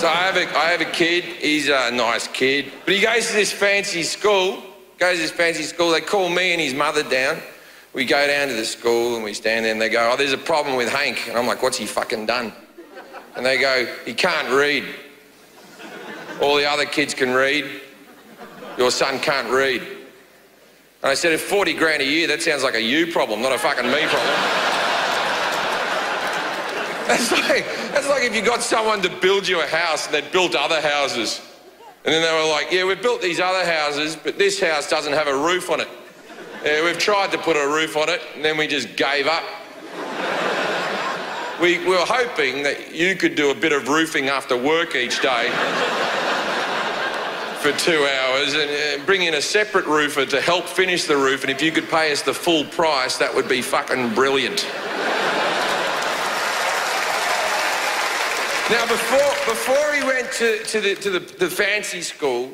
So I have a kid, he's a nice kid, but he goes to this fancy school, they call me and his mother down. We go down to the school and we stand there and they go, oh, there's a problem with Hank. And I'm like, what's he fucking done? And they go, he can't read. All the other kids can read. Your son can't read. And I said, at 40 grand a year, that sounds like a you problem, not a fucking me problem. That's like if you got someone to build you a house and they'd built other houses. And then they were like, yeah, we've built these other houses, but this house doesn't have a roof on it. Yeah, we've tried to put a roof on it, and then we just gave up. We were hoping that you could do a bit of roofing after work each day for 2 hours and bring in a separate roofer to help finish the roof, and if you could pay us the full price, that would be fucking brilliant. Now, before he went to the fancy school,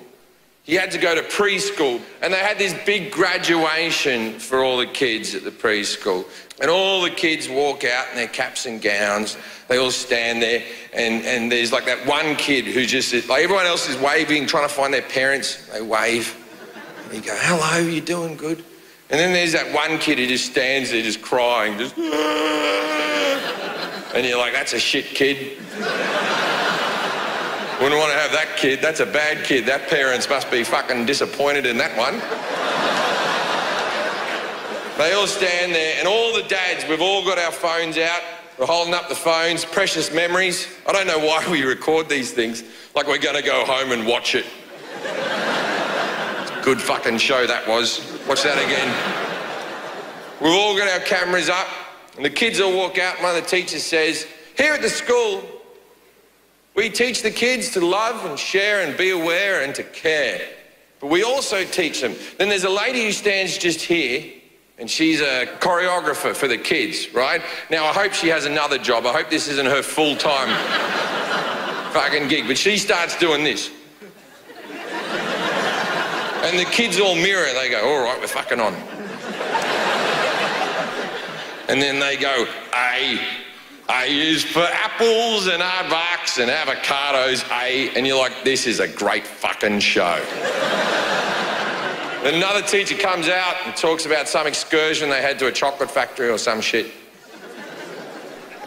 he had to go to preschool, and they had this big graduation for all the kids at the preschool. And all the kids walk out in their caps and gowns. They all stand there, and there's like that one kid who just, like everyone else is waving, trying to find their parents. They wave. And you go, hello, you doing good? And then there's that one kid who just stands there just crying, just... And you're like, that's a shit kid. Wouldn't want to have that kid. That's a bad kid. That parents must be fucking disappointed in that one. They all stand there, and all the dads, we've all got our phones out. We're holding up the phones, precious memories. I don't know why we record these things, like we're going to go home and watch it. Good fucking show that was. Watch that again. We've all got our cameras up. And the kids all walk out, and one of the teachers says, here at the school, we teach the kids to love and share and be aware and to care. But we also teach them. Then there's a lady who stands just here, and she's a choreographer for the kids, right? Now, I hope she has another job. I hope this isn't her full-time fucking gig. But she starts doing this. And the kids all mirror. They go, all right, we're fucking on. And then they go, A is for apples and aardvarks and avocados, A. And you're like, this is a great fucking show. Then another teacher comes out and talks about some excursion they had to a chocolate factory or some shit.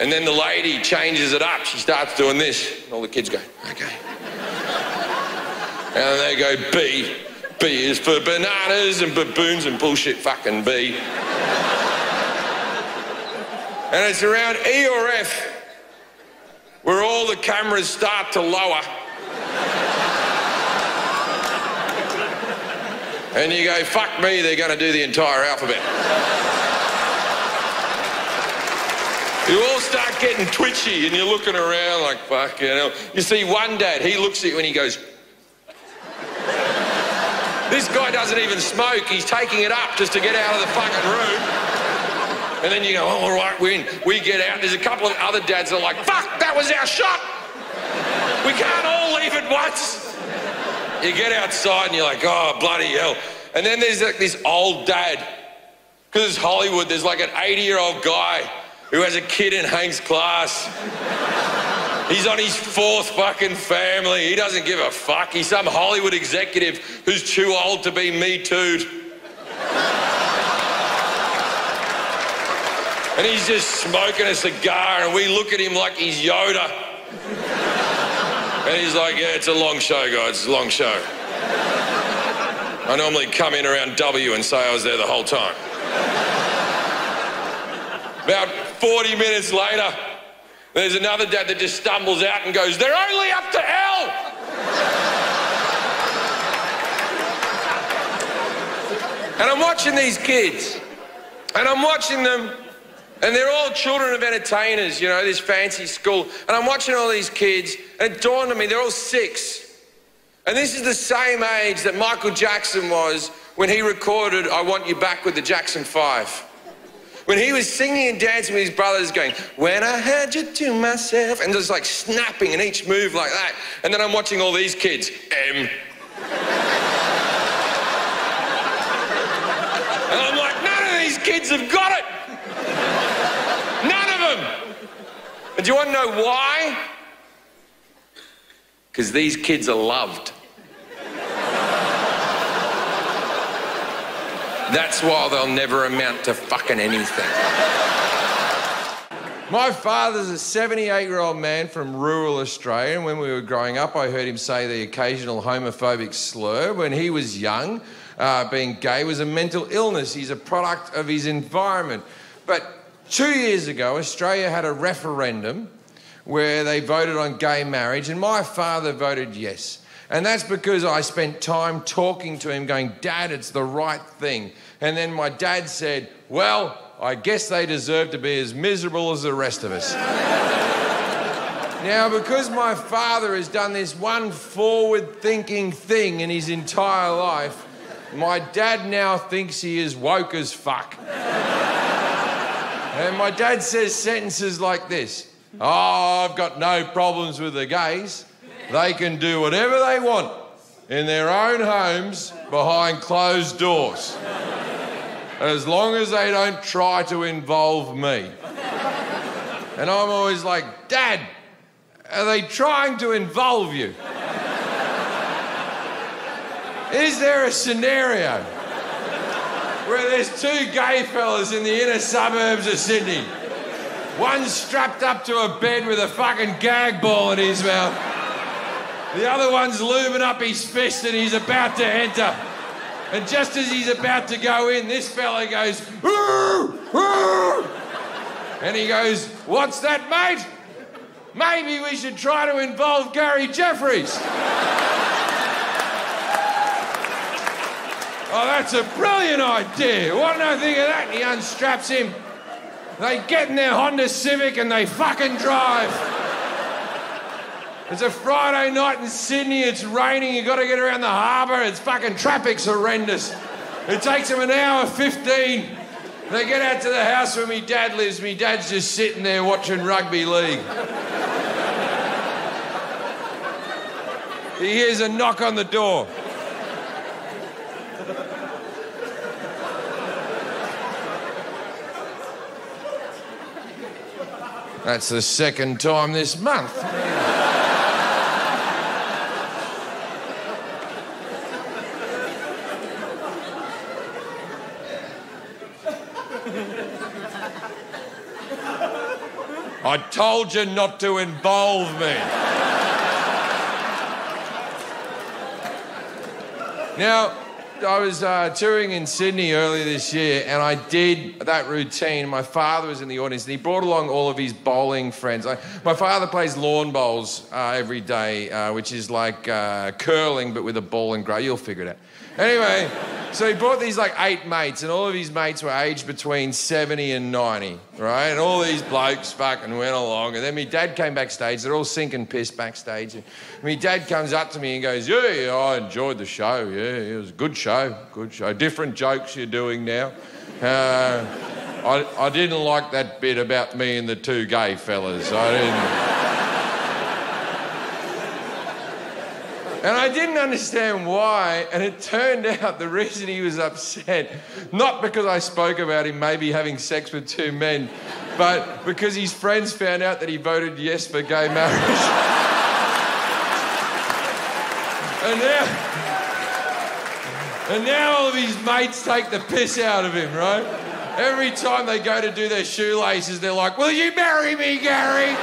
And then the lady changes it up. She starts doing this. And all the kids go, okay. And they go, B. B is for bananas and baboons and bullshit fucking B. And it's around E or F where all the cameras start to lower. And you go, fuck me, they're going to do the entire alphabet. You all start getting twitchy and you're looking around like, fuck, you know. You see one dad, he looks at you and he goes, this guy doesn't even smoke, he's taking it up just to get out of the fucking room. And then you go, oh, all right, we're in. We get out. There's a couple of other dads that are like, fuck, that was our shot. We can't all leave at once. You get outside and you're like, oh, bloody hell. And then there's like this old dad. Because it's Hollywood, there's like an 80-year-old guy who has a kid in Hank's class. He's on his 4th fucking family. He doesn't give a fuck. He's some Hollywood executive who's too old to be Me Too'd. And he's just smoking a cigar, and we look at him like he's Yoda. And he's like, yeah, it's a long show, guys, it's a long show. I normally come in around W and say I was there the whole time. About 40 minutes later, there's another dad that just stumbles out and goes, they're only up to L! And I'm watching these kids, and I'm watching them. And they're all children of entertainers, you know, this fancy school. And I'm watching all these kids, and it dawned on me, they're all 6. And this is the same age that Michael Jackson was when he recorded I Want You Back with the Jackson 5. When he was singing and dancing with his brothers going, when I had you to myself, and just like snapping in each move like that. And then I'm watching all these kids, M. And I'm like, none of these kids have got it. None of them. And do you want to know why? Because these kids are loved. That's why they'll never amount to fucking anything. My father's a 78-year-old man from rural Australia, and when we were growing up, I heard him say the occasional homophobic slur. When he was young, being gay was a mental illness. He's a product of his environment. But 2 years ago, Australia had a referendum where they voted on gay marriage, and my father voted yes. And that's because I spent time talking to him going, Dad, it's the right thing. And then my dad said, well, I guess they deserve to be as miserable as the rest of us. Now, because my father has done this one forward-thinking thing in his entire life, my dad now thinks he is woke as fuck. And my dad says sentences like this. Oh, I've got no problems with the gays. They can do whatever they want in their own homes behind closed doors, as long as they don't try to involve me. And I'm always like, Dad, are they trying to involve you? Is there a scenario where there's two gay fellas in the inner suburbs of Sydney? One's strapped up to a bed with a fucking gag ball in his mouth. The other one's lubing up his fist and he's about to enter. And just as he's about to go in, this fella goes, "Ooh, ooh." And he goes, what's that, mate? Maybe we should try to involve Gary Jefferies. Oh, that's a brilliant idea. What did I think of that? And he unstraps him. They get in their Honda Civic and they fucking drive. It's a Friday night in Sydney, it's raining, you've got to get around the harbour, it's fucking traffic's horrendous. It takes them an hour 15. They get out to the house where my dad lives, my dad's just sitting there watching rugby league. He hears a knock on the door. That's the second time this month. I told you not to involve me. Now, I was touring in Sydney earlier this year and I did that routine. My father was in the audience and he brought along all of his bowling friends. My father plays lawn bowls every day, which is like curling but with a ball and grey. You'll figure it out. Anyway, so he brought these like 8 mates and all of his mates were aged between 70 and 90, right? And all these blokes fucking went along. And then my dad came backstage. They're all sinking piss backstage. And my dad comes up to me and goes, yeah, I enjoyed the show. Yeah, it was a good show, good show. Different jokes you're doing now. I didn't like that bit about me and the 2 gay fellas. I didn't... And I didn't understand why, and it turned out the reason he was upset, not because I spoke about him maybe having sex with 2 men, but because his friends found out that he voted yes for gay marriage. And now all of his mates take the piss out of him, right? Every time they go to do their shoelaces, they're like, will you marry me, Gary?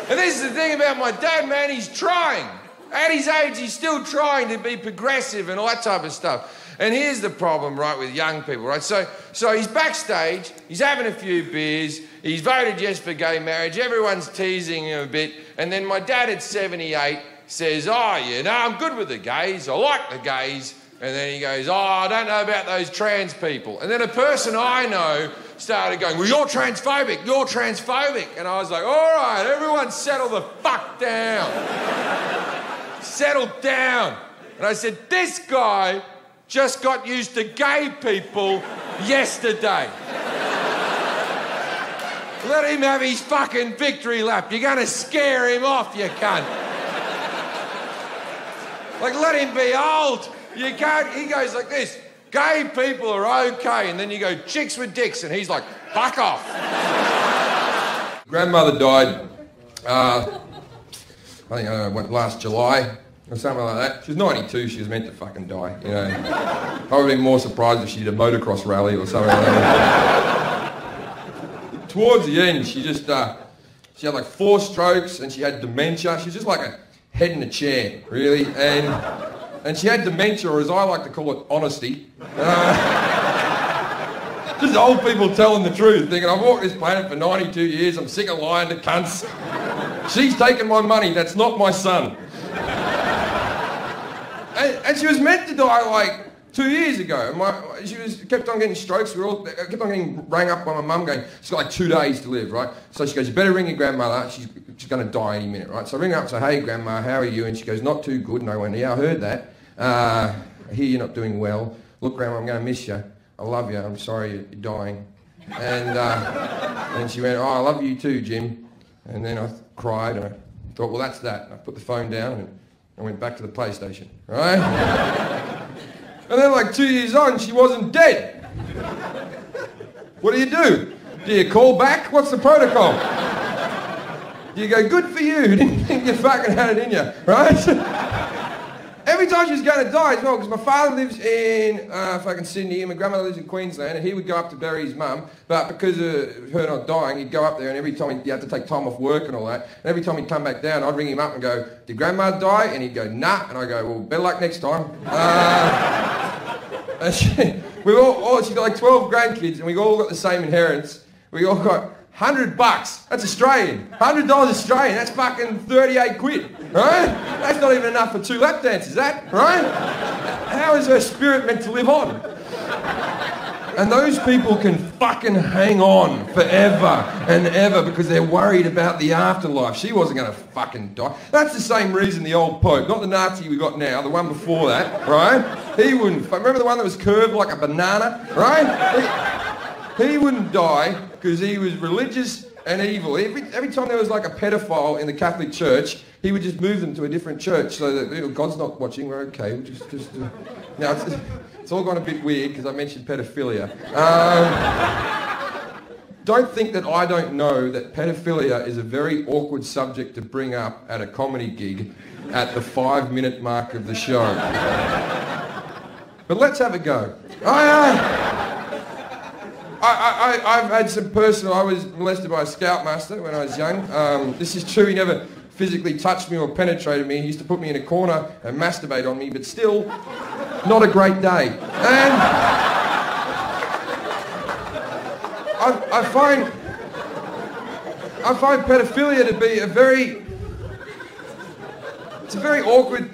And this is the thing about my dad, man, he's trying. At his age, he's still trying to be progressive and all that type of stuff. And here's the problem, right, with young people, right? So he's backstage, he's having a few beers, he's voted yes for gay marriage, everyone's teasing him a bit, and then my dad at 78 says, oh, you know, I'm good with the gays, I like the gays, and then he goes, oh, I don't know about those trans people. And then a person I know started going, well, you're transphobic. And I was like, all right, everyone settle the fuck down. Settle down. And I said, this guy just got used to gay people yesterday. Let him have his fucking victory lap. You're going to scare him off, you cunt. Like, let him be old. You can't, he goes like this, gay people are okay, and then you go, chicks with dicks, and he's like, fuck off. Grandmother died, I think last July or something like that. She was 92, she was meant to fucking die, you know. I would have been more surprised if she did a motocross rally or something like that. Towards the end, she just, she had like 4 strokes and she had dementia. She was just like a head in a chair, really. And she had dementia, or as I like to call it, honesty. Just old people telling the truth, thinking, I've walked this planet for 92 years, I'm sick of lying to cunts. She's taken my money, that's not my son. And she was meant to die like 2 years ago. She kept on getting strokes. We all kept on getting rang up by my mum going, she's got like 2 days to live, right? So she goes, you better ring your grandmother. She's going to die any minute, right? So I ring her up and say, hey, Grandma, how are you? And she goes, not too good. And I went, yeah, I heard that. I hear you're not doing well. Look, Grandma, I'm going to miss you. I love you. I'm sorry you're dying. And she went, oh, I love you too, Jim. And then I cried and I thought, well, that's that. And I put the phone down and I went back to the PlayStation, right? And then like 2 years on, she wasn't dead. What do? Do you call back? What's the protocol? Do you go, good for you, didn't think you fucking had it in you, right? Every time she was going to die as well, because my father lives in fucking Sydney and my grandmother lives in Queensland, and he would go up to bury his mum, but because of her not dying, he'd go up there, and every time he'd have to take time off work and all that, and every time he'd come back down, I'd ring him up and go, did Grandma die? And he'd go, nah, and I go, well, better luck next time. And she's got like 12 grandkids, and we all got the same inheritance. We all got $100. That's Australian. $100 Australian. That's fucking 38 quid, right? That's not even enough for 2 lap dances, that, right? How is her spirit meant to live on? And those people can fucking hang on forever and ever because they're worried about the afterlife. She wasn't going to fucking die. That's the same reason the old Pope, not the Nazi we got now, the one before that, right? He wouldn't. Remember the one that was curved like a banana, right? He wouldn't die because he was religious and evil. Every time there was like a pedophile in the Catholic Church, he would just move them to a different church so that, you know, God's not watching, we're okay. We'll just Now, it's all gone a bit weird because I mentioned pedophilia. Don't think that I don't know that pedophilia is a very awkward subject to bring up at a comedy gig at the 5-minute mark of the show. But let's have a go. I've had some personal... I was molested by a scoutmaster when I was young. This is true, he never physically touched me or penetrated me. He used to put me in a corner and masturbate on me, but still, not a great day. And I find pedophilia to be a very... It's a very awkward...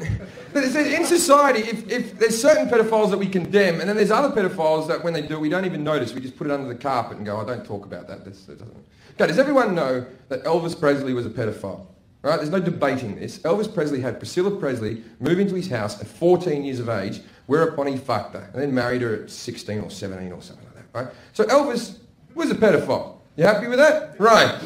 In society, if there's certain pedophiles that we condemn, and then there's other pedophiles that when they do it, we don't even notice. We just put it under the carpet and go, oh, don't talk about that. Okay, does everyone know that Elvis Presley was a pedophile? Right? There's no debating this. Elvis Presley had Priscilla Presley move into his house at 14 years of age, whereupon he fucked her, and then married her at 16 or 17 or something like that, right? So Elvis was a pedophile. You happy with that? Right.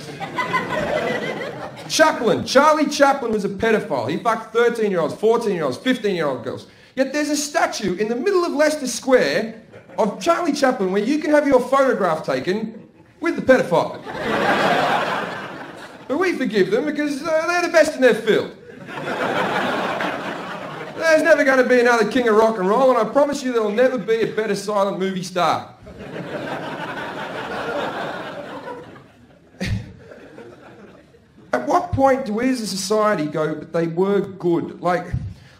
Charlie Chaplin was a pedophile. He fucked 13-year-olds, 14-year-olds, 15-year-old girls. Yet there's a statue in the middle of Leicester Square of Charlie Chaplin where you can have your photograph taken with the pedophile. But we forgive them because they're the best in their field. There's never going to be another king of rock and roll, and I promise you there'll never be a better silent movie star. At what point do we as a society go, but they were good? Like,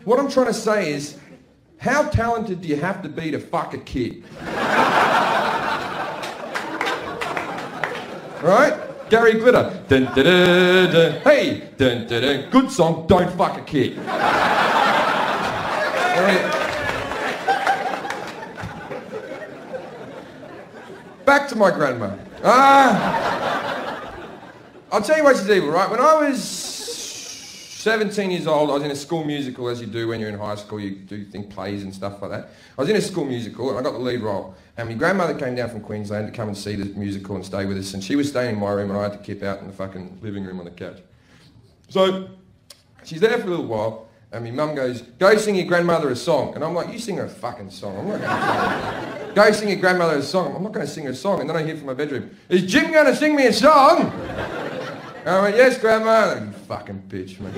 what I'm trying to say is, how talented do you have to be to fuck a kid? Right? Gary Glitter. Dun, dun, dun, dun. Hey, dun, dun, dun. Good song, don't fuck a kid. Back to my grandma. I'll tell you what she's evil, right? When I was 17 years old, I was in a school musical, as you do when you're in high school. You do plays and stuff like that. I was in a school musical, and I got the lead role. And my grandmother came down from Queensland to come and see the musical and stay with us. And she was staying in my room, and I had to kip out in the fucking living room on the couch. So she's there for a little while, and my mum goes, go sing your grandmother a song. And I'm like, you sing her a fucking song. I'm not going to go sing your grandmother a song. I'm not going to sing her a song. And then I hear from my bedroom, is Jim going to sing me a song? And I went, yes, Grandma. You fucking bitch, man.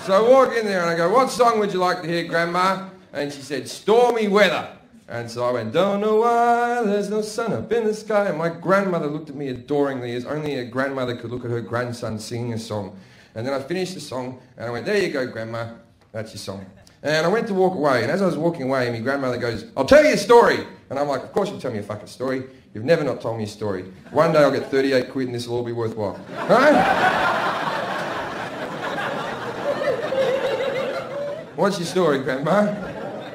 So I walk in there and I go, what song would you like to hear, Grandma? And she said, Stormy Weather. And so I went, don't know why there's no sun up in the sky. And my grandmother looked at me adoringly, as only a grandmother could look at her grandson singing a song. And then I finished the song, and I went, there you go, Grandma. That's your song. And I went to walk away, and as I was walking away, my grandmother goes, I'll tell you a story. And I'm like, of course you'll tell me a fucking story. You've never not told me a story. One day I'll get 38 quid and this will all be worthwhile. Right? What's your story, Grandma?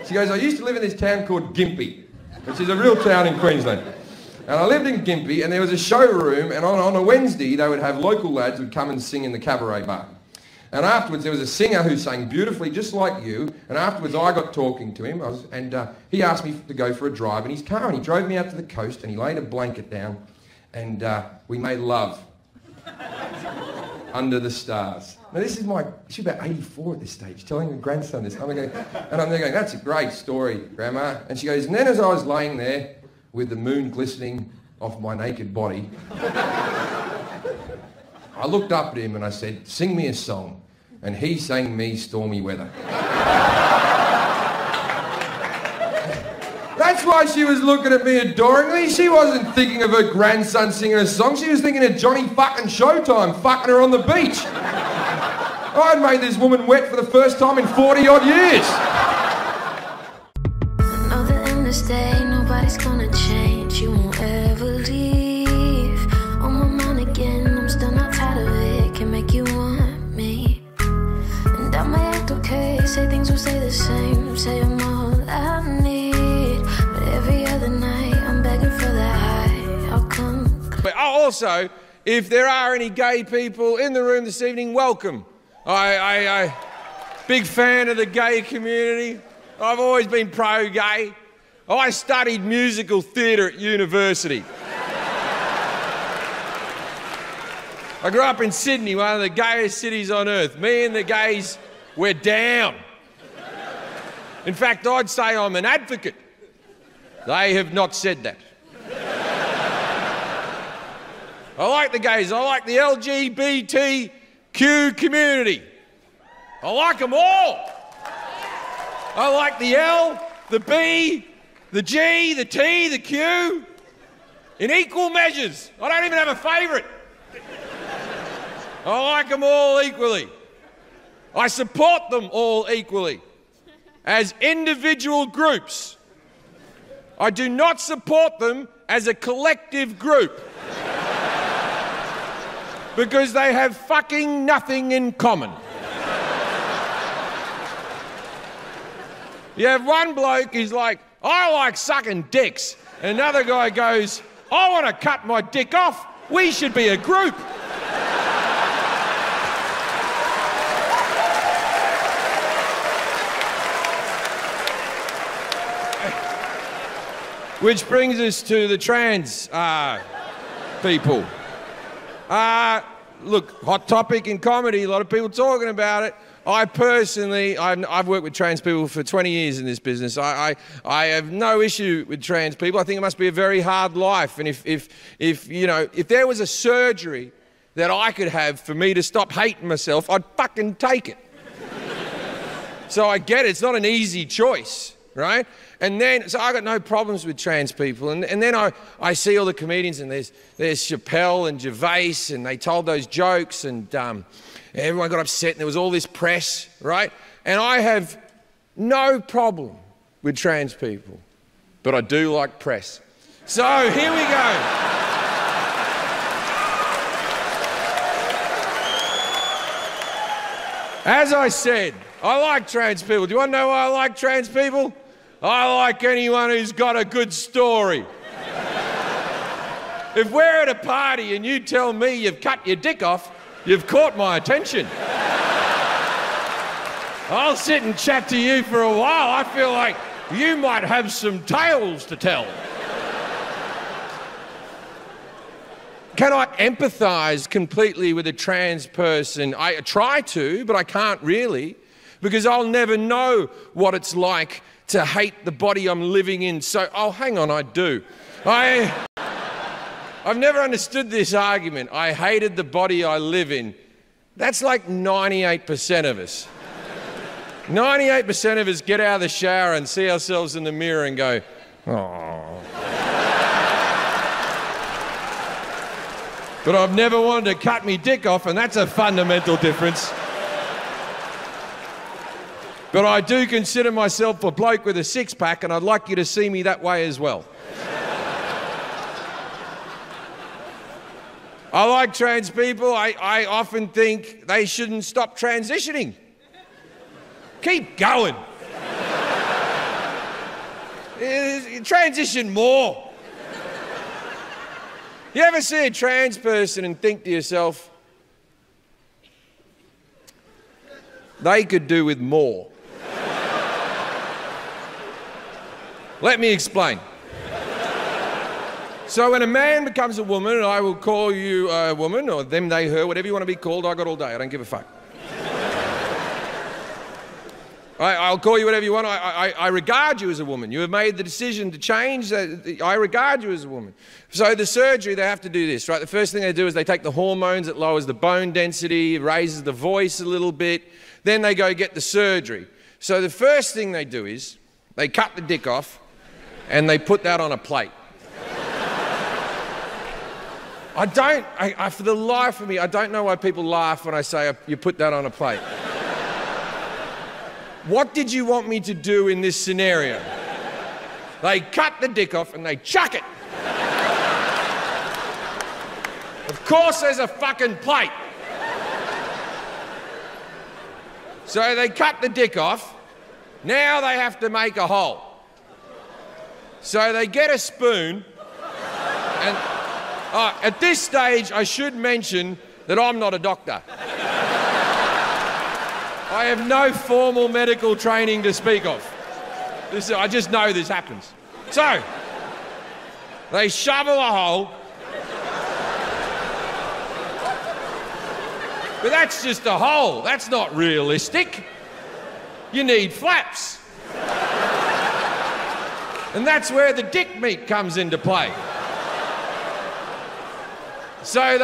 She goes, I used to live in this town called Gympie, which is a real town in Queensland. And I lived in Gympie, and there was a showroom, and on a Wednesday they would have local lads who would come and sing in the cabaret bar. And afterwards there was a singer who sang beautifully just like you, and afterwards I got talking to him, he asked me to go for a drive in his car, and he drove me out to the coast, and he laid a blanket down, and we made love under the stars. Now this is she's about 84 at this stage, telling her grandson this. And I'm there going, that's a great story, Grandma. And she goes, and then as I was laying there with the moon glistening off my naked body, I looked up at him and I said, sing me a song. And he sang me Stormy Weather. That's why she was looking at me adoringly. She wasn't thinking of her grandson singing a song. She was thinking of Johnny fucking Showtime fucking her on the beach. I'd made this woman wet for the first time in 40 odd years. I know that in this day nobody's gonna change. You won't ever leave. On my mind again, I'm still not tired of it. Can make you want me. And I may act okay, say things will stay the same. Say I'm all I need. But every other night I'm begging for that high. I'll come. But also, if there are any gay people in the room this evening, welcome. I big fan of the gay community. I've always been pro-gay. I studied musical theatre at university. I grew up in Sydney, one of the gayest cities on earth. Me and the gays, we're down. In fact, I'd say I'm an advocate. They have not said that. I like the gays. I like the LGBTQ community. I like them all. I like the L, the B, the G, the T, the Q, in equal measures. I don't even have a favourite. I like them all equally. I support them all equally. As individual groups. I do not support them as a collective group. Because they have fucking nothing in common. You have one bloke who's like, I like sucking dicks. And another guy goes, I want to cut my dick off. We should be a group. Which brings us to the trans people. Look, hot topic in comedy, a lot of people talking about it. I personally, I've worked with trans people for 20 years in this business. I have no issue with trans people. I think it must be a very hard life. And if there was a surgery that I could have for me to stop hating myself, I'd fucking take it. So I get it, it's not an easy choice, right? And then, so I got no problems with trans people. And then I see all the comedians, and there's Chappelle and Gervais, and they told those jokes, and everyone got upset, and there was all this press, right? And I have no problem with trans people, but I do like press. So here we go. As I said, I like trans people. Do you want to know why I like trans people? I like anyone who's got a good story. If we're at a party and you tell me you've cut your dick off, you've caught my attention. I'll sit and chat to you for a while. I feel like you might have some tales to tell. Can I empathise completely with a trans person? I try to, but I can't really, because I'll never know what it's like to hate the body I'm living in. So, oh, hang on, I do. I've never understood this argument. I hated the body I live in. That's like 98% of us. 98% of us get out of the shower and see ourselves in the mirror and go, oh. But I've never wanted to cut me dick off, and that's a fundamental difference. But I do consider myself a bloke with a six-pack, and I'd like you to see me that way as well. I like trans people. I often think they shouldn't stop transitioning. Keep going. Transition more. You ever see a trans person and think to yourself, they could do with more? Let me explain. So when a man becomes a woman, and I will call you a woman, or them, they, her, whatever you want to be called, I got all day, I don't give a fuck. I'll call you whatever you want. I regard you as a woman. You have made the decision to change. I regard you as a woman. So the surgery, they have to do this, right? The first thing they do is they take the hormones. It lowers the bone density, raises the voice a little bit. Then they go get the surgery. So the first thing they do is they cut the dick off and they put that on a plate. For the life of me, I don't know why people laugh when I say you put that on a plate. What did you want me to do in this scenario? They cut the dick off and they chuck it. Of course there's a fucking plate. So they cut the dick off. Now they have to make a hole. So they get a spoon and at this stage I should mention that I'm not a doctor. I have no formal medical training to speak of. I just know this happens. So, they shovel a hole. But that's just a hole. That's not realistic. You need flaps. And that's where the dick meat comes into play. So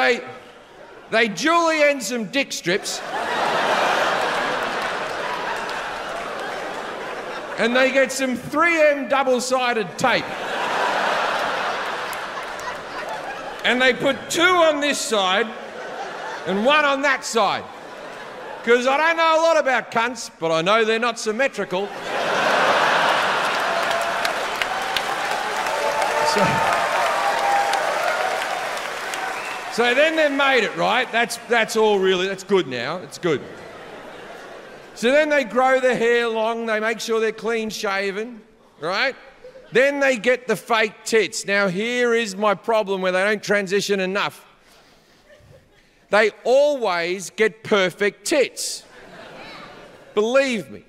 they julienne some dick strips. And they get some 3M double-sided tape. And they put 2 on this side and 1 on that side. Because I don't know a lot about cunts, but I know they're not symmetrical. So then they've made it, right? That's all really, that's good now, it's good. So then they grow their hair long, they make sure they're clean shaven, right? Then they get the fake tits. Now here is my problem where they don't transition enough. They always get perfect tits. Believe me.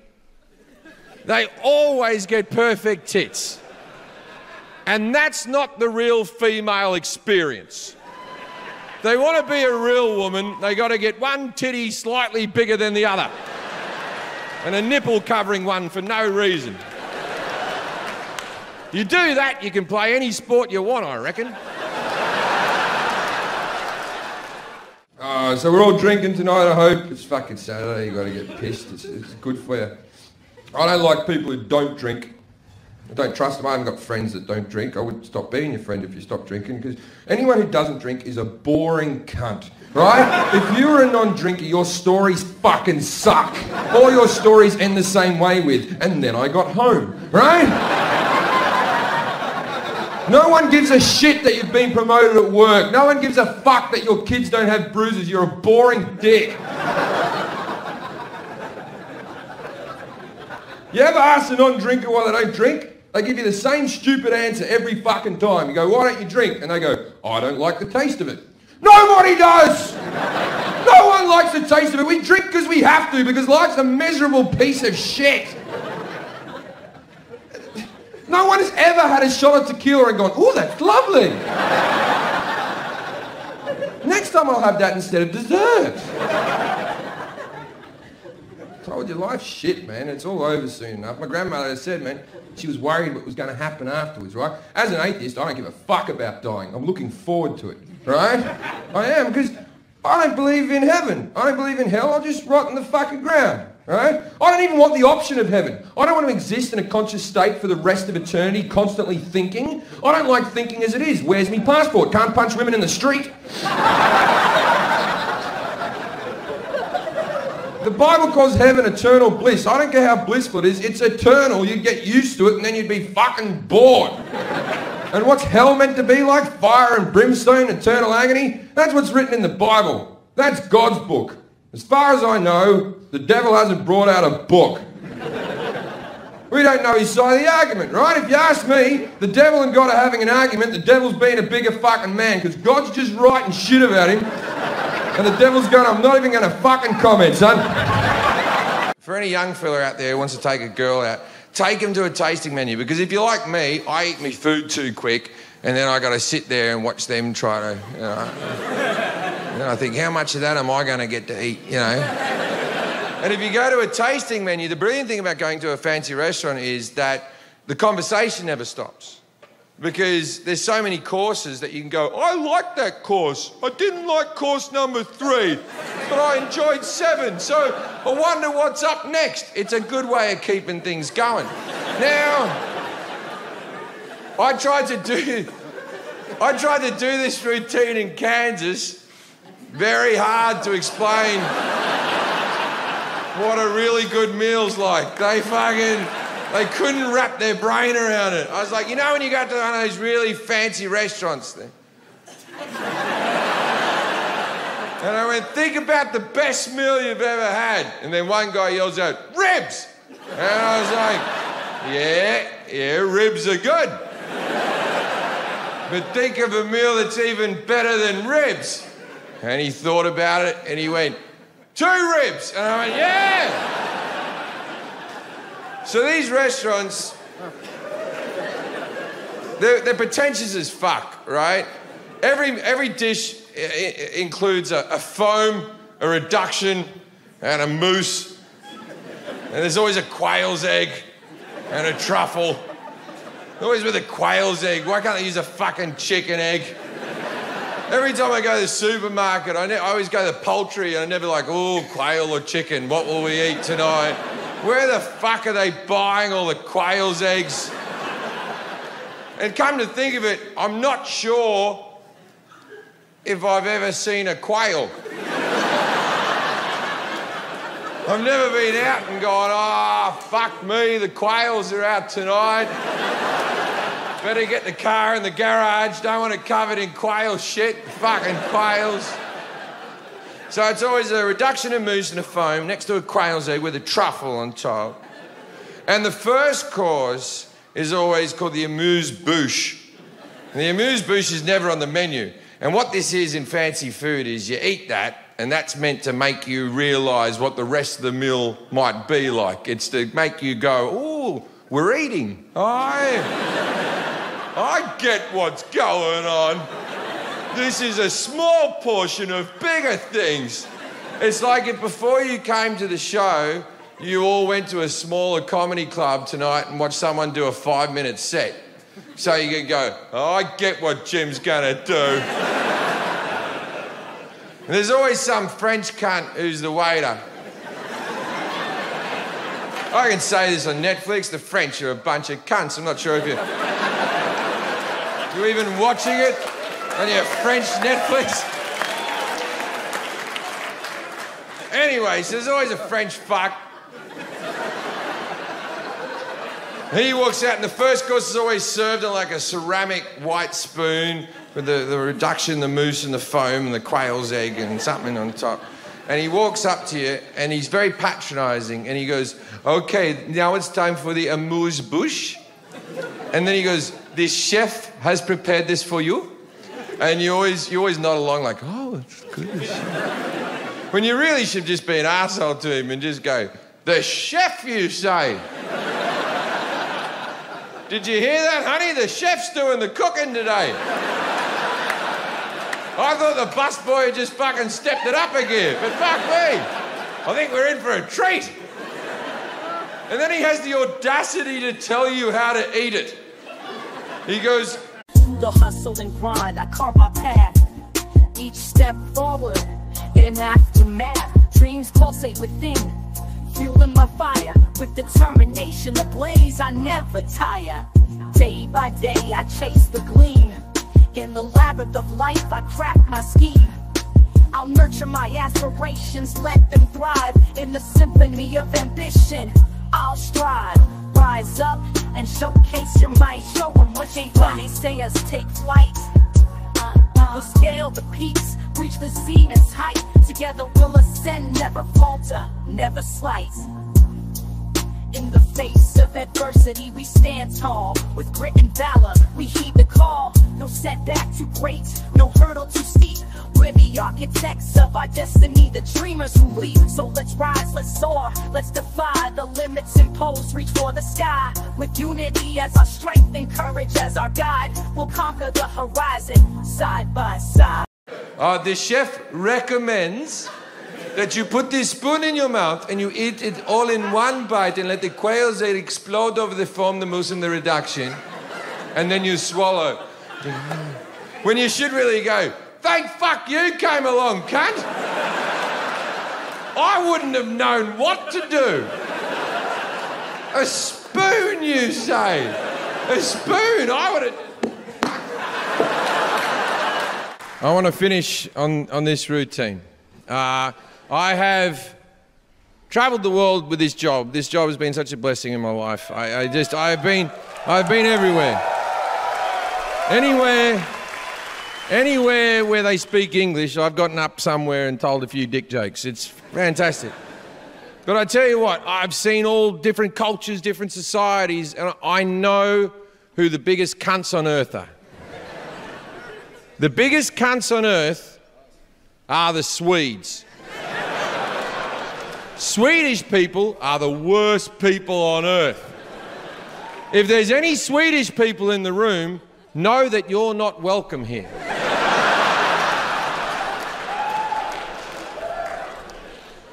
They always get perfect tits. And that's not the real female experience. If they want to be a real woman, they got to get one titty slightly bigger than the other. And a nipple covering one for no reason. You do that, you can play any sport you want, I reckon. So we're all drinking tonight, I hope. It's fucking Saturday, you got to get pissed. It's good for you. I don't like people who don't drink. I don't trust them. I haven't got friends that don't drink. I would stop being your friend if you stopped drinking, because anyone who doesn't drink is a boring cunt. Right? If you're a non-drinker, your stories fucking suck. All your stories end the same way with, and then I got home. Right? No one gives a shit that you've been promoted at work. No one gives a fuck that your kids don't have bruises. You're a boring dick. You ever ask a non-drinker why they don't drink? They give you the same stupid answer every fucking time. You go, why don't you drink? And they go, I don't like the taste of it. Nobody does! No one likes the taste of it. We drink because we have to, because life's a miserable piece of shit. No one has ever had a shot of tequila and gone, oh, that's lovely. Next time I'll have that instead of dessert. told you, life's shit, man. It's all over soon enough. My grandmother said, man, she was worried what was going to happen afterwards, right? As an atheist, I don't give a fuck about dying. I'm looking forward to it, right? I am, because I don't believe in heaven. I don't believe in hell. I'll just rot in the fucking ground, right? I don't even want the option of heaven. I don't want to exist in a conscious state for the rest of eternity, constantly thinking. I don't like thinking as it is. Where's me passport? Can't punch women in the street. The Bible calls heaven eternal bliss. I don't care how blissful it is. It's eternal. You'd get used to it and then you'd be fucking bored. And what's hell meant to be like? Fire and brimstone, eternal agony? That's what's written in the Bible. That's God's book. As far as I know, the devil hasn't brought out a book. We don't know his side of the argument, right? If you ask me, the devil and God are having an argument, the devil's being a bigger fucking man because God's just writing shit about him. And the devil's going, I'm not even going to fucking comment, son. For any young fella out there who wants to take a girl out, take him to a tasting menu. Because if you're like me, I eat me food too quick, and then I got to sit there and watch them try to, you know. And I think, how much of that am I going to get to eat, you know? And if you go to a tasting menu, the brilliant thing about going to a fancy restaurant is that the conversation never stops. Because there's so many courses that you can go, I like that course. I didn't like course number 3, but I enjoyed 7. So I wonder what's up next. It's a good way of keeping things going. Now, I tried to do this routine in Kansas. Very hard to explain what a really good meal's like. They couldn't wrap their brain around it. I was like, you know when you go to one of those really fancy restaurants there? And I went, think about the best meal you've ever had. And then one guy yells out, ribs! And I was like, yeah, ribs are good. But think of a meal that's even better than ribs. And he thought about it and he went, 2 ribs! And I went, yeah! So these restaurants, they're pretentious as fuck, right? Every dish includes a foam, a reduction, and a mousse. And there's always a quail's egg and a truffle. Always with a quail's egg. Why can't they use a fucking chicken egg? Every time I go to the supermarket, I always go to the poultry and I'm never like, oh, quail or chicken, what will we eat tonight? Where the fuck are they buying all the quail's eggs? And come to think of it, I'm not sure if I've ever seen a quail. I've never been out and gone, oh, fuck me, the quails are out tonight. Better get the car in the garage, don't want it covered in quail shit, fucking quails. So it's always a reduction of mousse and a foam next to a quail's egg with a truffle on top. And the first course is always called the amuse-bouche. And the amuse-bouche is never on the menu. And what this is in fancy food is you eat that, and that's meant to make you realise what the rest of the meal might be like. It's to make you go, ooh, we're eating. I get what's going on. This is a small portion of bigger things. It's like if before you came to the show, you all went to a smaller comedy club tonight and watched someone do a 5-minute set. So you could go, oh, I get what Jim's gonna do. And there's always some French cunt who's the waiter. I can say this on Netflix, the French are a bunch of cunts. I'm not sure if you're even watching it on your French Netflix. Anyway, so there's always a French fuck. He walks out and the first course is always served on like a ceramic white spoon with the reduction, the mousse and the foam and the quail's egg and something on top. And he walks up to you and he's very patronising and he goes, okay, now it's time for the amuse-bouche. And then he goes, this chef has prepared this for you. And you always nod along like, oh, it's good. When you really should just be an arsehole to him and just go, the chef, you say? Did you hear that, honey? The chef's doing the cooking today. I thought the busboy had just fucking stepped it up a gear, but fuck me. I think we're in for a treat. And then he has the audacity to tell you how to eat it. He goes, the hustle and grind, I carve my path. Each step forward, in aftermath. Dreams pulsate within, fueling my fire. With determination ablaze, I never tire. Day by day, I chase the gleam. In the labyrinth of life, I craft my scheme. I'll nurture my aspirations, let them thrive. In the symphony of ambition, I'll strive. Rise up and showcase your might. Show them what ain't funny, say us take flight. We'll scale the peaks, reach the zenith's height. Together we'll ascend, never falter, never slight. In the face of adversity, we stand tall. With grit and valor, we heed the call. No setback too great, no hurdle too steep. We're the architects of our destiny, the dreamers who leap. So let's rise, let's soar, let's defy the limits imposed, reach for the sky. With unity as our strength and courage as our guide, we'll conquer the horizon, side by side. the chef recommends that you put this spoon in your mouth and you eat it all in one bite and let the quails explode over the foam, the mousse and the reduction, and then you swallow. When you should really go, thank fuck you came along, cunt. I wouldn't have known what to do. A spoon, you say? A spoon, I would have... I want to finish on this routine. I have travelled the world with this job. This job has been such a blessing in my life. I've been everywhere. Anywhere where they speak English, I've gotten up somewhere and told a few dick jokes. It's fantastic. But I tell you what, I've seen all different cultures, different societies, and I know who the biggest cunts on earth are. The biggest cunts on earth are the Swedes. Swedish people are the worst people on earth. If there's any Swedish people in the room, know that you're not welcome here.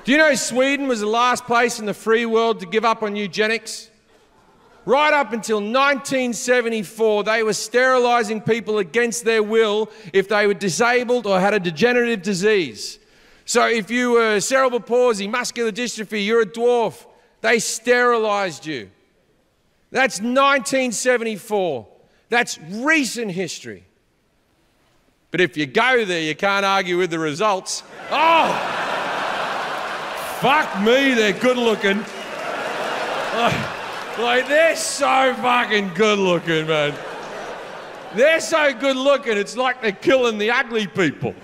Do you know Sweden was the last place in the free world to give up on eugenics? Right up until 1974, they were sterilising people against their will if they were disabled or had a degenerative disease. So if you were cerebral palsy, muscular dystrophy, you're a dwarf, they sterilised you. That's 1974. That's recent history. But if you go there, you can't argue with the results. Oh! Fuck me, they're good looking. Like, they're so fucking good looking, man. They're so good looking, it's like they're killing the ugly people.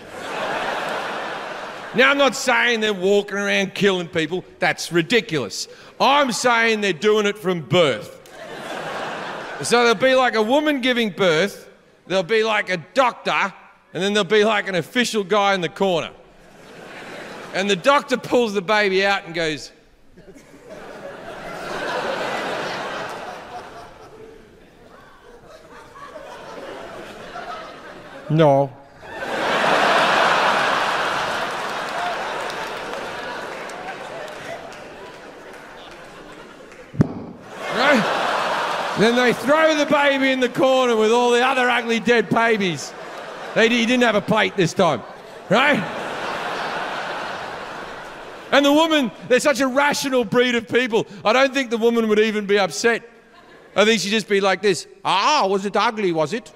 Now, I'm not saying they're walking around killing people. That's ridiculous. I'm saying they're doing it from birth. So there'll be like a woman giving birth, there'll be like a doctor, and then there'll be like an official guy in the corner. And the doctor pulls the baby out and goes, no. Right? Then they throw the baby in the corner with all the other ugly dead babies. He didn't have a plate this time, right? And the woman, they're such a rational breed of people, I don't think the woman would even be upset. I think she'd just be like this, was it ugly, was it?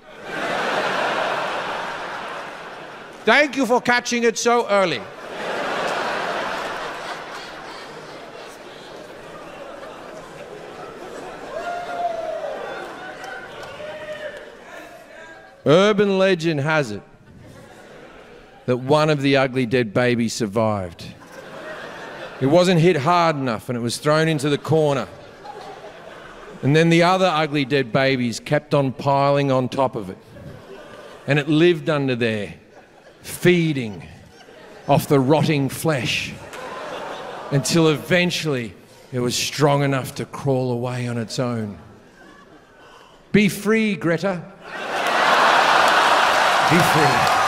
Thank you for catching it so early. Urban legend has it that one of the ugly dead babies survived. It wasn't hit hard enough and it was thrown into the corner. And then the other ugly dead babies kept on piling on top of it. And it lived under there, feeding off the rotting flesh until eventually it was strong enough to crawl away on its own. Be free, Greta. Be free.